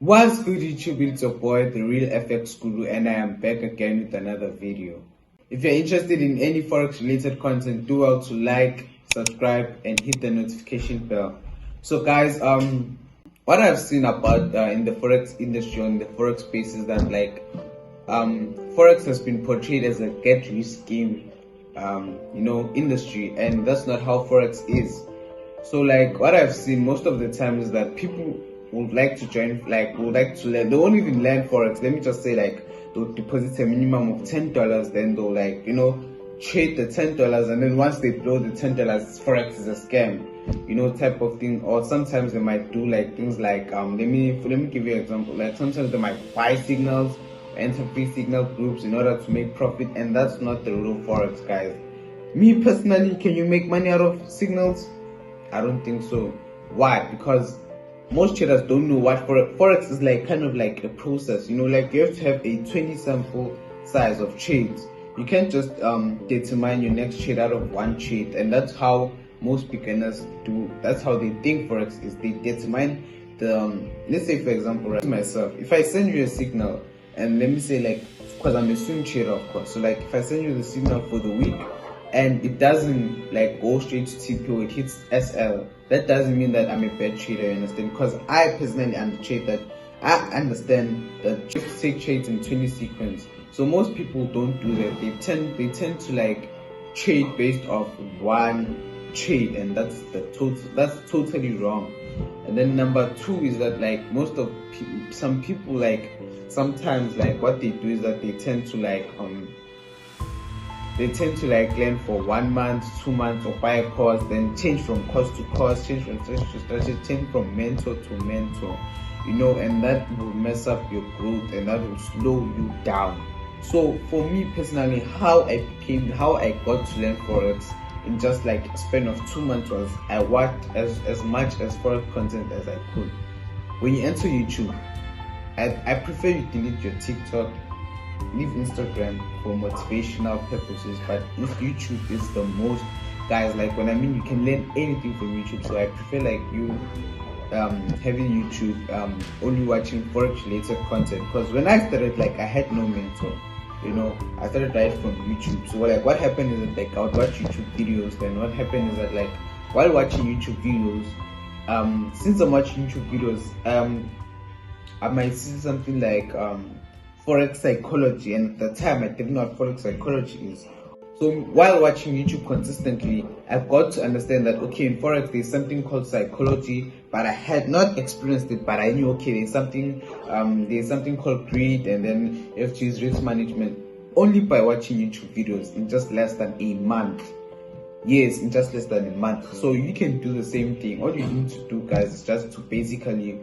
What's good YouTube? It's your boy the real FX Guru and I am back again with another video. If you're interested in any forex related content, do well to like, subscribe and hit the notification bell. So guys, what I've seen about in the forex industry, in the forex space, is that forex has been portrayed as a get rich scheme industry, and that's not how forex is. So what I've seen most of the time is that people would like to join, would like to learn. They won't even learn forex. Let me just say, they'll deposit a minimum of $10, then they'll trade the $10, and then once they blow the $10, forex is a scam, type of thing. Or sometimes they might do things let me give you an example. Like sometimes they might buy signals, enter free signal groups in order to make profit, and that's not the real forex, guys. Me personally, can you make money out of signals? I don't think so. Why? Because most traders don't know what forex is kind of like a process. You have to have a 20 sample size of trades. You can't just determine your next trade out of one trade, and that's how most beginners do. That's how they think forex is. They determine the let's say for example, right, myself, if I send you a signal, and let me say because I'm a swing trader, of course. So if I send you the signal for the week and it doesn't go straight to TPO, it hits SL, that doesn't mean that I'm a bad trader, you understand? Because I personally understand that you take trades in 20 sequence. So most people don't do that. They tend to trade based off one trade, and that's totally wrong. And then number two is that some people sometimes what they do is that they tend to learn for 1 month, 2 months, or buy a course, then change from course to course, change from strategy to strategy, change from mentor to mentor, and that will mess up your growth and that will slow you down. So for me personally, how I got to learn forex in just a span of 2 months was I watched as much as forex content as I could. When you enter YouTube, I prefer you delete your TikTok, leave Instagram for motivational purposes, but YouTube is the most, guys. When I mean you can learn anything from YouTube, so I prefer you having YouTube, only watching forex related content. Because when I started, I had no mentor, I started right from YouTube. So what happened is that I would watch YouTube videos. Then what happened is that while watching YouTube videos, since I'm watching YouTube videos, I might see something forex psychology, and at the time I didn't know what forex psychology is. So while watching YouTube consistently, I got to understand that okay, in forex there's something called psychology, but I had not experienced it. But I knew okay, there's something called greed, and then you have to use risk management, only by watching YouTube videos in just less than a month. Yes, in just less than a month. So you can do the same thing. All you need to do, guys, is just to basically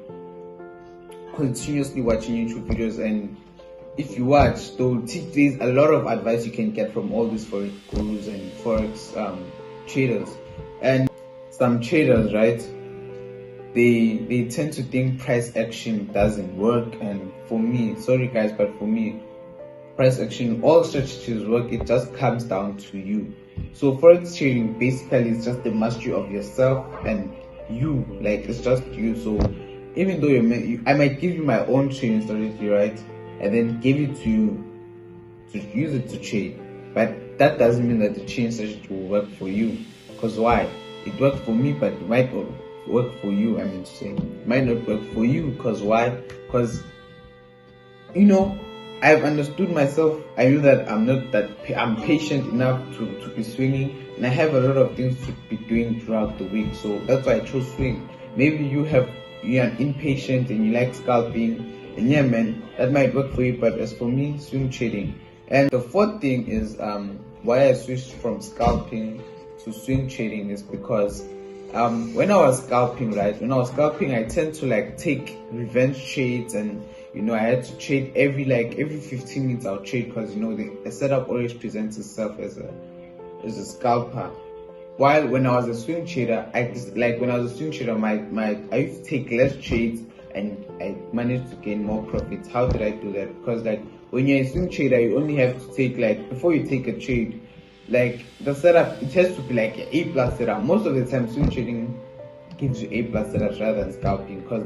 continuously watching YouTube videos, and if you watch, there's a lot of advice you can get from all these forex gurus and forex traders. And some traders, right, they tend to think price action doesn't work. And for me, sorry guys, but for me, price action, all strategies work. It just comes down to you. So forex trading basically is just the mastery of yourself and you. It's just you. So even though I might give you my own trading strategy, right, and then give it to you to use it to trade, but that doesn't mean that the trading strategy will work for you. Because why? It worked for me, but it might not work for you. I mean to say, it might not work for you. Because why? Because I've understood myself. I know that I'm patient enough to be swinging, and I have a lot of things to be doing throughout the week. So that's why I chose swing. Maybe you're impatient and you like scalping, and yeah man, that might work for you. But as for me, swing trading. And the fourth thing is why I switched from scalping to swing trading is because when I was scalping, I tend to take revenge trades, and I had to trade every 15 minutes. I'll trade because the setup always presents itself as a scalper. While when I was a swing trader, I used to take less trades and I managed to gain more profits. How did I do that? Because when you're a swing trader, you only have to take before you take a trade, the setup, it has to be an A+ setup. Most of the time swing trading gives you A+ setups rather than scalping, because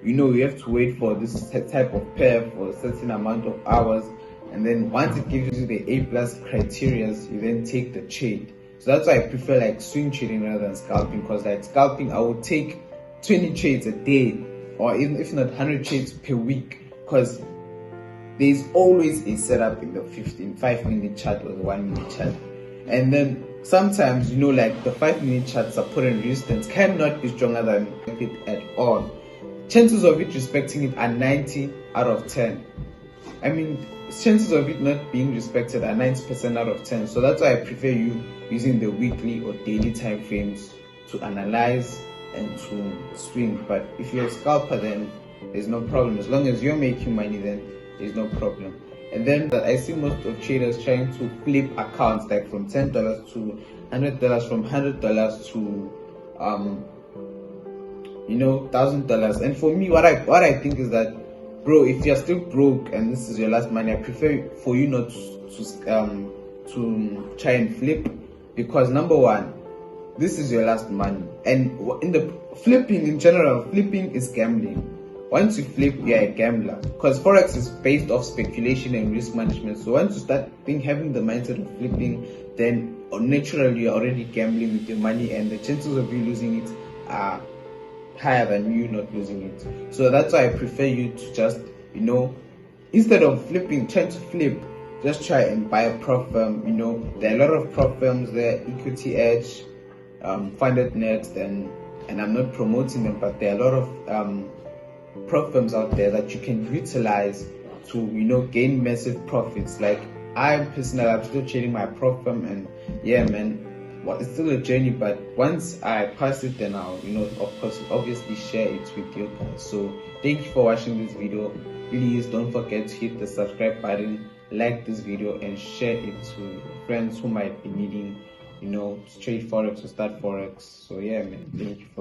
you have to wait for this type of pair for a certain amount of hours, and then once it gives you the A plus criteria, you then take the trade. So that's why I prefer like swing trading rather than scalping, because like scalping I would take 20 trades a day, or even if not 100 trades per week, because there's always a setup in the 5-minute chart or the 1-minute chart. And then sometimes, like the 5-minute chart support and resistance cannot be stronger than it at all. Chances of it respecting it are 90 out of 10. I mean, chances of it not being respected are 90% out of 10. So that's why I prefer you using the weekly or daily time frames to analyze and to swing. But if you're a scalper, then there's no problem. As long as you're making money, then there's no problem. And then I see most of traders trying to flip accounts, like from $10 to $100, from $100 to $1,000. And for me, what I think is that, bro, if you're still broke and this is your last money, I prefer for you not to try and flip, because number one, this is your last money, and in the flipping in general, flipping is gambling. Once you flip, you're a gambler, because forex is based off speculation and risk management. So once you start having the mindset of flipping, then naturally you're already gambling with your money, and the chances of you losing it are higher than you not losing it. So that's why I prefer you to just, instead of flipping, trying to flip, just try and buy a prop firm. There are a lot of prop firms there, Equity Edge, FundedNet, and I'm not promoting them, but there are a lot of prop firms out there that you can utilize to gain massive profits. Like I'm still trading my prop firm, and yeah, man, it's still a journey, but once I pass it, then I'll of course obviously share it with you guys. So thank you for watching this video. Please don't forget to hit the subscribe button, like this video, and share it to friends who might be needing to trade forex or start forex. So yeah, man, thank you for